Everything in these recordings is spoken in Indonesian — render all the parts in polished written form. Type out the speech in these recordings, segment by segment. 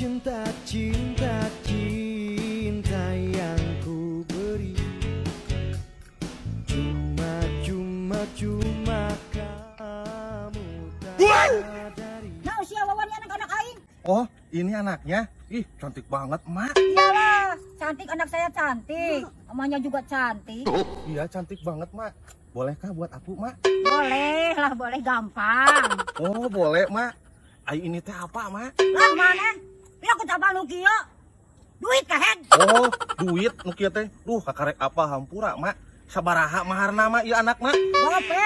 cinta, cinta, cinta yang ku beri cuma kamu sadari. Nah, usia wawannya anak-anak aing. Oh, ini anaknya. Ih, cantik banget, Mak. Iyalah, cantik anak saya cantik. Namanya juga cantik. Iya, cantik banget, Mak. Bolehkah buat aku, Mak? Boleh lah, boleh gampang. Oh, boleh, Mak. Ai ini teh apa, Mak? Lah mana? Ini aku tambah lu kieu. Duit kahen. Oh, duit nu kieu teh. Duh, kakarek apa hampura, Mak. Sabaraha maharna, Mak, ieu anak, Mak? Gope.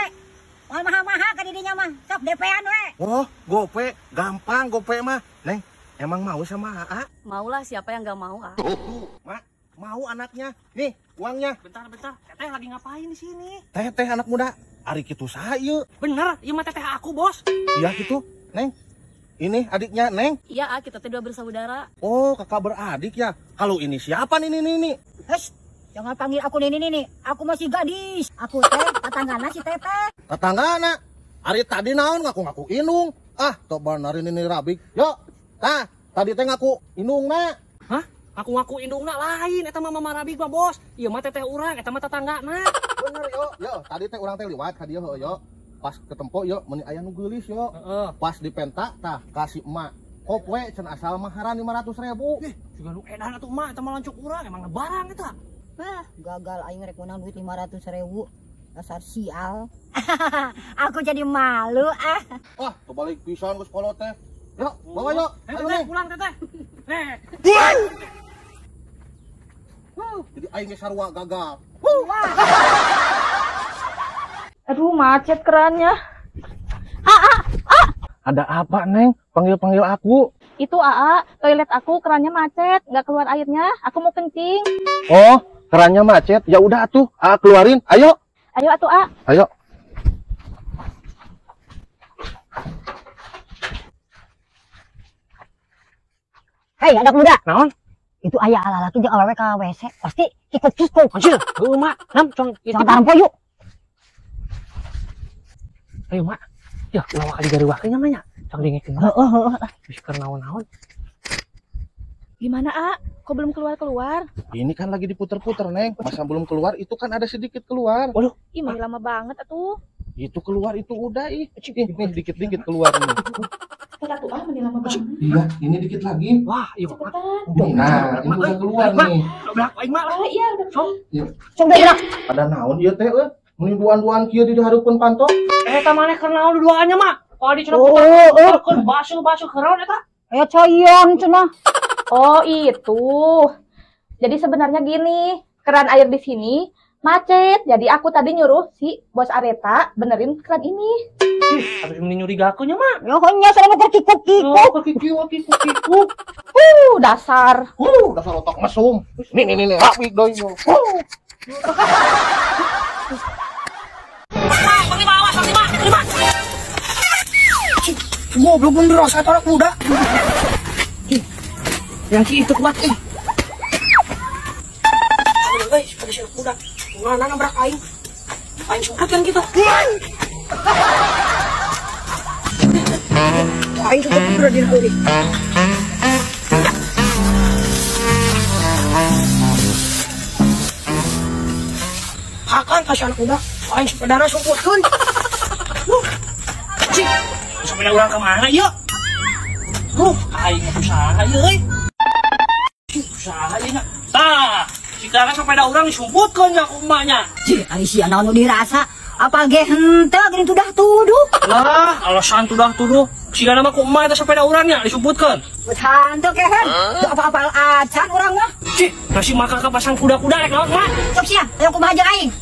Moal maha-maha ka didinya mah. Sok DP-an we. Oh, gope. Gampang gope, mah. Neng, emang mau sama Aa? Maulah, siapa yang gak mau, ah? Tuh, Mak. Mau anaknya. Nih, uangnya. Bentar. Teteh lagi ngapain di sini? Teh anak muda. Ari kitu saha ieu? Bener, ieu mah teteh aku, Bos. Iya gitu, Neng. Ini adiknya, Neng. Iya, ah, kita dua bersaudara. Oh, kakak beradik ya. Kalau ini siapa nih? Hei, jangan panggil aku Nini. Aku masih gadis. Aku teh tetanggana si Teteh. Tetanggana. Ari tadi naon ngaku-ngaku inung. Ah, coba nari ini rabik. Yuk. Tah, tadi teh ngaku inung na. Hah? Aku ngaku indungna lain, eta mah mama rabik mah, Bos. Ieu mah teteh urang, eta mah tetanggana. Bener yo. Tadi teh urang teh liwat ka dieu yo. Pas ketempo yo meuni aya nu geulis yo. Pas dipenta tah kasih emak. Kopwe cenah asal maharan 500.000. Juga nu edan atuh mah, eta mah lancuk urang, emang barang eta. Gagal aing rek menang duit 500.000. Dasar sial. Aku jadi malu ah. Wah, kebalik pisan geus kolot teh. Yuk, bawa yuk. Ayo Teteh, pulang teteh. Nih. Jadi aing ge sarua gagal. Aduh, macet kerannya. Ada apa, Neng? Panggil aku. Itu AA, toilet aku kerannya macet, nggak keluar airnya. Aku mau kencing. Oh, kerannya macet. Ya udah atuh, keluarin. Ayo. Ayo atuh, A. Ayo. Hei anak muda. Naon? Itu ayah lalaki jeung awewe ka WC. Pasti ikut cukup. Anjir, heuh mak. Nam cong Jangan tarampo yuk. Ayo mak. Ya, lawak kali gari wakenya mah nya. Cong dingekeun. Heeh. Wis keur naon-naon. Gimana, A? Kok belum keluar-keluar? Ini kan lagi diputer-puter, Neng. Masa belum keluar, itu kan ada sedikit keluar. Waduh, Ih, masih lama banget atuh. Itu keluar, itu udah, ih. Nih, dikit-dikit keluar nih. Cepat atuh, A, masih lama banget. Iya, ini dikit lagi. wah, iya mak. Cepetan. Nah, ini udah keluar nih. Belak aing mak. Oh iya, udah. Cong. Sok gerak. Ada naon ieu teh, Muni duan-duan kieu di dihareupeun pantong. Eta maneh keur naon duaannya mak? Kalau dicenah putar basuh keron eta. Aya cayang cenah. Oh, itu. Jadi sebenarnya gini, keran air di sini macet. Jadi aku tadi nyuruh si Bos Areta benerin keran ini. Habis mending nyurigakeun nya mak. Ya hanya saya mau kikuk-kikuk. Kikuk. Dasar. Dasar otak mesum. Nih, rapi doi. Goblok bener rasa anak muda. Yang itu kuat guys, pada si anak muda. Mana nabrak aing? Aing sempet kan kita. Aing sempet bener di hari. Hakan kasih anak muda. Aing sepedana sumputkeun. Cik, sepeda urang kemana yuk? Aing usaha euy. Usaha ieu. Tah, sikana sepeda urang disumputkeun nya ku emaknya. Cih, ari sia naon nu dirasa? Apa ge henteu geuning tudah tuduh? Lah, alasan tudah tuduh. Sikana mah ku emak eta sepeda urangnya disumputkeun. Beut hanteu kehen. Teu apa-apa acan urang mah. Cih, nasi maka kapasang kuda-kuda rek naon mah? Sok sia, ayo kumaha jeung aing.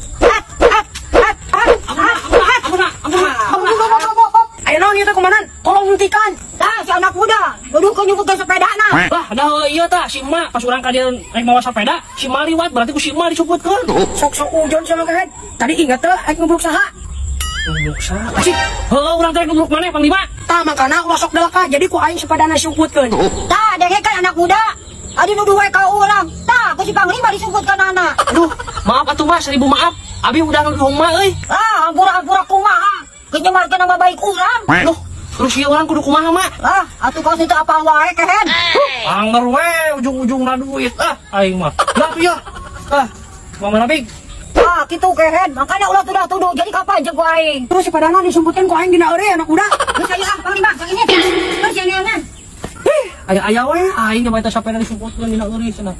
Ayo naon ieu teh komandan? Tolong hentikan. Tah, si anak muda, duduh ke nyumputkeun sepedana. Lah, ada ieu tah si emak pas urang ka dieu rek mawa sepeda, si emak liwat berarti ku si emak disumputkeun. Sok-sok ujon sama kehen. Tadi ingat teh aing ngubruk saha? Ngubruk saha? Cih, heuh urang teh ngubruk maneh Panglima? Tah, makana ulah sok delaka, jadi ku aing sepedana disumputkeun. Tah, dege kan anak muda. Adi nuduh we ka urang. Tah, ku si Panglima disumputkeun anak. Aduh, maaf atuh Mas, 1000 maaf. Abi udah nuduh emak euy. Ah, hampura-hampura kumaha? Kenyemarkeun nama baik urang. Loh, Terus si orang kudu kumaha mak? Lah, atuh kau itu apa wae kehen? Anger we ujung-ujungna duit aing mah. Lah ya. Mama Nabi. Gitu kehen. Makanya ulah tuduh jadi kapan jeung ku aing. Terus si padana disebutkeun ku aing dina eureun anak budak. Geus aya panglima yang ini. Terus yang neangan. Aya we aing mah eta sapena disebutkeun dina eureun cenah.